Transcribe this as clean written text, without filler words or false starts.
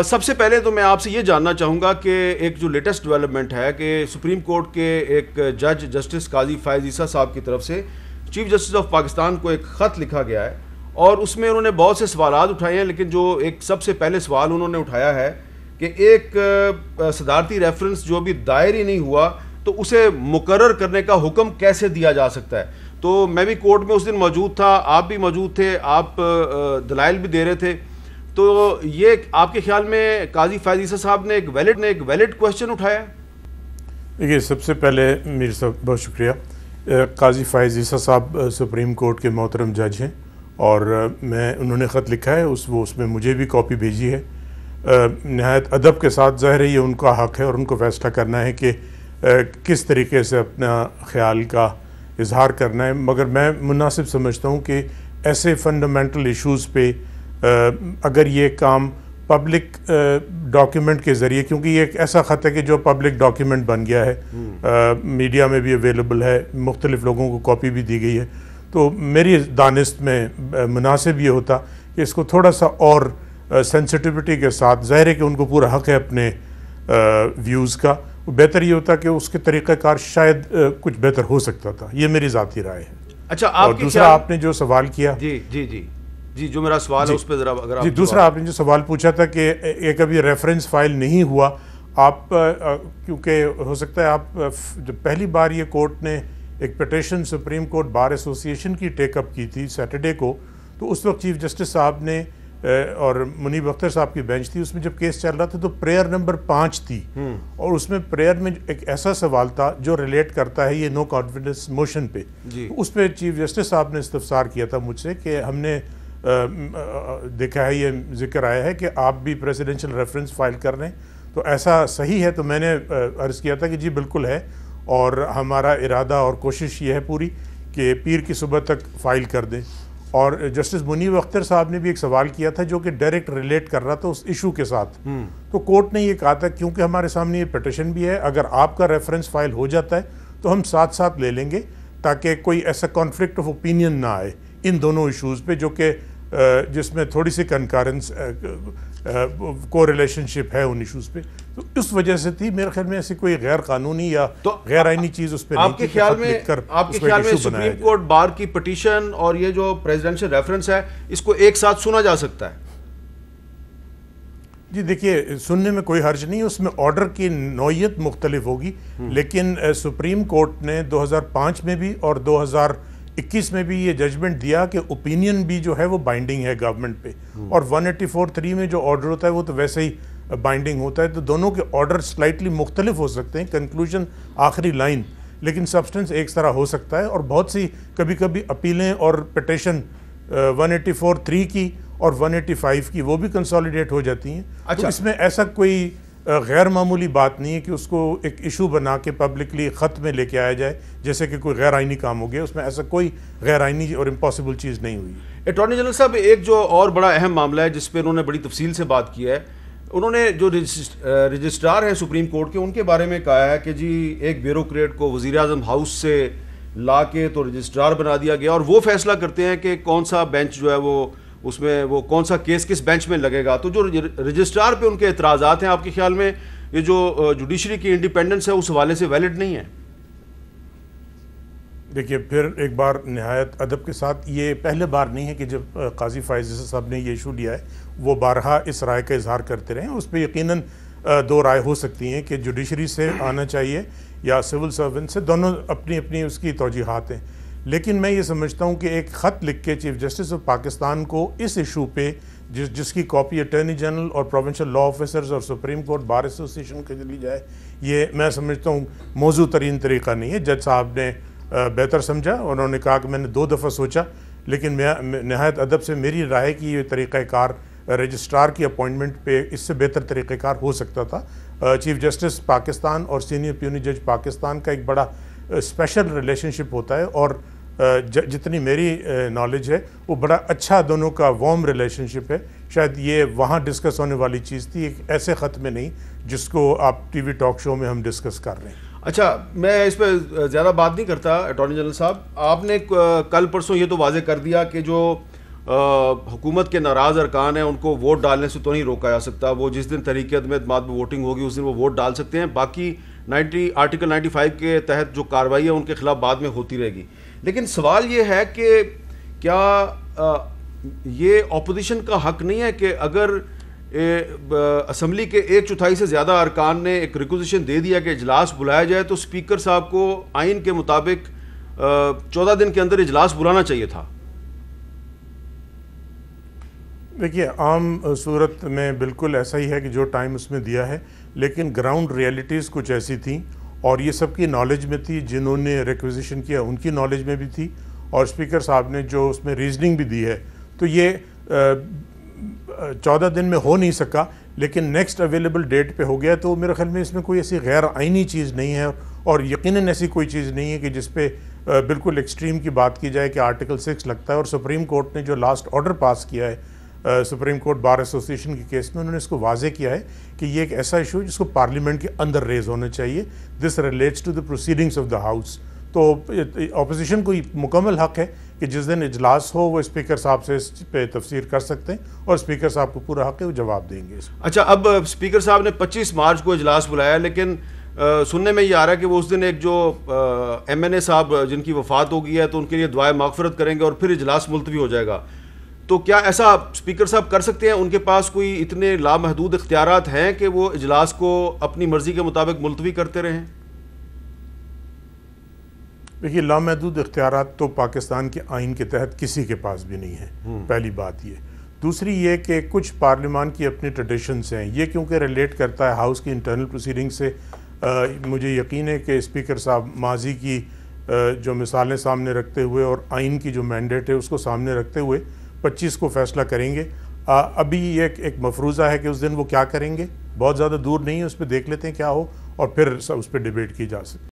سب سے پہلے تو میں آپ سے یہ جاننا چاہوں گا کہ ایک جو لیٹسٹ ڈیولپمنٹ ہے کہ سپریم کورٹ کے ایک جج جسٹس قاضی فائز عیسیٰ صاحب کی طرف سے چیف جسٹس آف پاکستان کو ایک خط لکھا گیا ہے، اور اس میں انہوں نے بہت سے سوالات اٹھائے ہیں، لیکن جو ایک سب سے پہلے سوال انہوں نے اٹھایا ہے کہ ایک صدارتی ریفرنس جو ابھی دائر ہی نہیں ہوا تو اسے مقرر کرنے کا حکم کیسے دیا جا سکتا ہے؟ تو میں بھی کورٹ میں اس دن موجود تھا، آپ بھی موجود تھے، آپ دلائل بھی دے رہے تھے، تو یہ آپ کے خیال میں قاضی فائز عیسیٰ صاحب نے ایک ویلڈ کویسچن اٹھایا؟ دیکھیے، سب سے پہلے میر صاحب بہت شکریہ۔ قاضی فائز عیسیٰ صاحب سپریم کورٹ کے محترم جج ہیں، اور انہوں نے خط لکھا ہے، اس میں مجھے بھی کاپی بھیجی ہے۔ نہایت ادب کے ساتھ، ظاہر ہے یہ ان کا حق ہے اور ان کو فیصلہ کرنا ہے کہ کس طریقے سے اپنا خیال کا اظہار کرنا ہے، مگر میں مناسب سمجھتا ہوں کہ ایسے فنڈامنٹل ایشوز پہ اگر یہ کام پبلک ڈاکیومنٹ کے ذریعے، کیونکہ یہ ایک ایسا خط ہے کہ جو پبلک ڈاکیومنٹ بن گیا ہے، میڈیا میں بھی اویلیبل ہے، مختلف لوگوں کو کاپی بھی دی گئی ہے، تو میری دانست میں مناسب یہ ہوتا کہ اس کو تھوڑا سا اور سینسٹیوٹی کے ساتھ، ظاہر ہے کہ ان کو پورا حق ہے اپنے ویوز کا، بہتر یہ ہوتا کہ اس کے طریقہ کار شاید کچھ بہتر ہو سکتا تھا۔ یہ میری ذاتی رائے ہے۔ اچھا، اور دوسرا آپ نے جو سوال کیا، جی جو میرا سوال ہے اس پہ ذرا اگر آپ دوسرا آپ نے جو سوال پوچھا تھا کہ ایک ابھی ریفرنس فائل نہیں ہوا، آپ کیونکہ ہو سکتا ہے آپ جب پہلی بار یہ کورٹ نے ایک پٹیشن سپریم کورٹ بار ایسوسی ایشن کی ٹیک اپ کی تھی سیٹرڈے کو، تو اس وقت چیف جسٹس صاحب نے اور منیب اختر صاحب کی بینچ تھی، اس میں جب کیس چل رہا تھا تو پریئر نمبر 5 تھی، اور اس میں پریئر میں ایک ایسا سوال تھا جو ریلیٹ کرتا ہے یہ نو کانفیڈنس موشن پہ، اس پہ چیف جسٹس صاحب نے استفسار کیا تھا مجھ سے کہ ہم نے دیکھا ہے، یہ ذکر آیا ہے کہ آپ بھی پریزیڈنشل ریفرنس فائل کر رہے ہیں، تو ایسا صحیح ہے؟ تو میں نے عرض کیا تھا کہ جی بالکل ہے، اور ہمارا ارادہ اور کوشش یہ ہے پوری کہ پیر کی صبح تک فائل کر دیں۔ اور جسٹس منیب اختر صاحب نے بھی ایک سوال کیا تھا جو کہ ڈائریکٹ ریلیٹ کر رہا تھا اس ایشو کے ساتھ، تو کورٹ نے یہ کہا تھا کیونکہ ہمارے سامنے یہ پٹیشن بھی ہے، اگر آپ کا ریفرنس فائل ہو جاتا ہے تو ہم ساتھ ساتھ لے لیں گے تاکہ کوئی ایسا کانفلکٹ آف اوپینین نہ آئے ان دونوں ایشوز پہ، جو کہ جس میں تھوڑی سی کنکارنس کو ریلیشن شپ ہے ان ایشوز پہ، تو اس وجہ سے تھی۔ میرے خیال میں ایسی کوئی غیر قانونی یا غیر آئینی چیز اس پہ نہیں تھی۔ آپ کے خیال میں سپریم کورٹ بار کی پٹیشن اور یہ جو پریزیڈنشل ریفرنس ہے اس کو ایک ساتھ سنا جا سکتا ہے؟ جی دیکھیے، سننے میں کوئی حرج نہیں، اس میں آرڈر کی نوعیت مختلف ہوگی، لیکن سپریم کورٹ نے 2005 میں بھی اور 2021 میں بھی یہ ججمنٹ دیا کہ اوپینین بھی جو ہے وہ بائنڈنگ ہے گورنمنٹ پہ، اور 184(3) میں جو آرڈر ہوتا ہے وہ تو ویسے ہی بائنڈنگ ہوتا ہے، تو دونوں کے آرڈر سلائٹلی مختلف ہو سکتے ہیں، کنکلوژن آخری لائن، لیکن سبسٹنس ایک طرح ہو سکتا ہے، اور بہت سی کبھی کبھی اپیلیں اور پٹیشن 184(3) کی اور 185 کی وہ بھی کنسالیڈیٹ ہو جاتی ہیں۔ تو اس میں ایسا کوئی غیر معمولی بات نہیں ہے کہ اس کو ایک ایشو بنا کے پبلکلی خط میں لے کے آیا جائے جیسے کہ کوئی غیر آئینی کام ہو گیا، اس میں ایسا کوئی غیر آئینی اور امپاسبل چیز نہیں ہوئی۔ اٹارنی جنرل صاحب، ایک جو اور بڑا اہم معاملہ ہے جس پہ انہوں نے بڑی تفصیل سے بات کی ہے، انہوں نے جو رجسٹرار ہیں سپریم کورٹ کے، ان کے بارے میں کہا ہے کہ جی ایک بیوروکریٹ کو وزیر اعظم ہاؤس سے لا کے تو رجسٹرار بنا دیا گیا، اور وہ فیصلہ کرتے ہیں کہ کون سا بینچ جو ہے وہ اس میں وہ کون سا کیس کس بینچ میں لگے گا۔ تو جو رجسٹرار پہ ان کے اعتراضات ہیں، آپ کے خیال میں یہ جو جوڈیشری کی انڈیپینڈنس ہے اس حوالے سے ویلڈ نہیں ہے؟ دیکھیے، پھر ایک بار نہایت ادب کے ساتھ، یہ پہلے بار نہیں ہے کہ جب قاضی فائز عیسیٰ صاحب نے یہ ایشو لیا ہے، وہ بارہا اس رائے کا اظہار کرتے رہے ہیں، اس پہ یقیناً دو رائے ہو سکتی ہیں کہ جوڈیشری سے آنا چاہیے یا سول سرونٹ سے، دونوں اپنی اپنی اس کی توجیحات ہیں، لیکن میں یہ سمجھتا ہوں کہ ایک خط لکھ کے چیف جسٹس آف پاکستان کو اس ایشو پہ جس کی کاپی اٹارنی جنرل اور پروونشل لا آفیسرز اور سپریم کورٹ بار ایسوسی ایشن کو لی جائے، یہ میں سمجھتا ہوں موزوں ترین طریقہ نہیں ہے۔ جج صاحب نے بہتر سمجھا، انہوں نے کہا کہ میں نے 2 دفعہ سوچا، لیکن نہایت ادب سے میری رائے کی یہ طریقہ کار رجسٹرار کی اپوائنٹمنٹ پہ اس سے بہتر طریقہ کار ہو سکتا تھا۔ چیف جسٹس پاکستان اور سینئر پیونی جج پاکستان کا ایک بڑا اسپیشل ریلیشن شپ ہوتا ہے، اور جتنی میری نالج ہے وہ بڑا اچھا دونوں کا وارم ریلیشن شپ ہے، شاید یہ وہاں ڈسکس ہونے والی چیز تھی، ایک ایسے خط میں نہیں جس کو آپ ٹی وی ٹاک شو میں ہم ڈسکس کر رہے ہیں۔ اچھا، میں اس پہ زیادہ بات نہیں کرتا اٹارنی جنرل صاحب، آپ نے کل پرسوں یہ تو واضح کر دیا کہ جو حکومت کے ناراض ارکان ہیں ان کو ووٹ ڈالنے سے تو نہیں روکا جا سکتا. وہ جس دن تحریک عدم اعتماد میں ووٹنگ ہوگی اس دن وہ ووٹ ڈال سکتے ہیں. باقی آرٹیکل 95 کے تحت جو کارروائی ہے ان کے خلاف بعد میں ہوتی رہے گی. لیکن سوال یہ ہے کہ کیا یہ اپوزیشن کا حق نہیں ہے کہ اگر اسمبلی کے 1/4 سے زیادہ ارکان نے ایک ریکوزیشن دے دیا کہ اجلاس بلایا جائے تو اسپیکر صاحب کو آئین کے مطابق 14 دن کے اندر اجلاس بلانا چاہیے تھا؟ دیکھیے عام صورت میں بالکل ایسا ہی ہے کہ جو ٹائم اس میں دیا ہے، لیکن گراؤنڈ ریئلٹیز کچھ ایسی تھیں اور یہ سب کی نالج میں تھی. جنہوں نے ریکویزیشن کیا ان کی نالج میں بھی تھی اور اسپیکر صاحب نے جو اس میں ریزننگ بھی دی ہے. تو یہ 14 دن میں ہو نہیں سکا لیکن نیکسٹ اویلیبل ڈیٹ پہ ہو گیا. تو میرے خیال میں اس میں کوئی ایسی غیر آئینی چیز نہیں ہے اور یقیناً ایسی کوئی چیز نہیں ہے کہ جس پہ بالکل ایکسٹریم کی بات کی جائے کہ آرٹیکل 6 لگتا ہے. اور سپریم کورٹ نے جو لاسٹ آرڈر پاس کیا ہے سپریم کورٹ بار ایسوسیشن کے کیس میں، انہوں نے اس کو واضح کیا ہے کہ یہ ایک ایسا ایشو ہے جس کو پارلیمنٹ کے اندر ریز ہونا چاہیے. This relates to the proceedings of the house. تو اپوزیشن کو مکمل حق ہے کہ جس دن اجلاس ہو وہ اسپیکر صاحب سے اس پہ تفسیر کر سکتے ہیں اور اسپیکر صاحب کو پورا حق ہے وہ جواب دیں گے. اچھا، اب اسپیکر صاحب نے 25 مارچ کو اجلاس بلایا لیکن سننے میں یہ آ رہا ہے کہ وہ اس دن ایک جو ایم این اے صاحب جن کی وفات ہو گئی ہے تو ان کے لیے دعائے مغفرت کریں گے اور پھر اجلاس ملتوی ہو جائے گا. تو کیا ایسا اسپیکر صاحب کر سکتے ہیں؟ ان کے پاس کوئی اتنے لامحدود اختیارات ہیں کہ وہ اجلاس کو اپنی مرضی کے مطابق ملتوی کرتے رہیں؟ دیکھیے لامحدود اختیارات تو پاکستان کے آئین کے تحت کسی کے پاس بھی نہیں ہے، پہلی بات یہ. دوسری یہ کہ کچھ پارلیمان کی اپنی ٹریڈیشنز ہیں، یہ کیونکہ ریلیٹ کرتا ہے ہاؤس کی انٹرنل پروسیڈنگ سے. مجھے یقین ہے کہ اسپیکر صاحب ماضی کی جو مثالیں سامنے رکھتے ہوئے اور آئین کی جو مینڈیٹ ہے اس کو سامنے رکھتے ہوئے 25 کو فیصلہ کریں گے. ابھی یہ ایک مفروضہ ہے کہ اس دن وہ کیا کریں گے، بہت زیادہ دور نہیں ہے، اس پہ دیکھ لیتے ہیں کیا ہو اور پھر اس پہ ڈیبیٹ کی جا سکتی.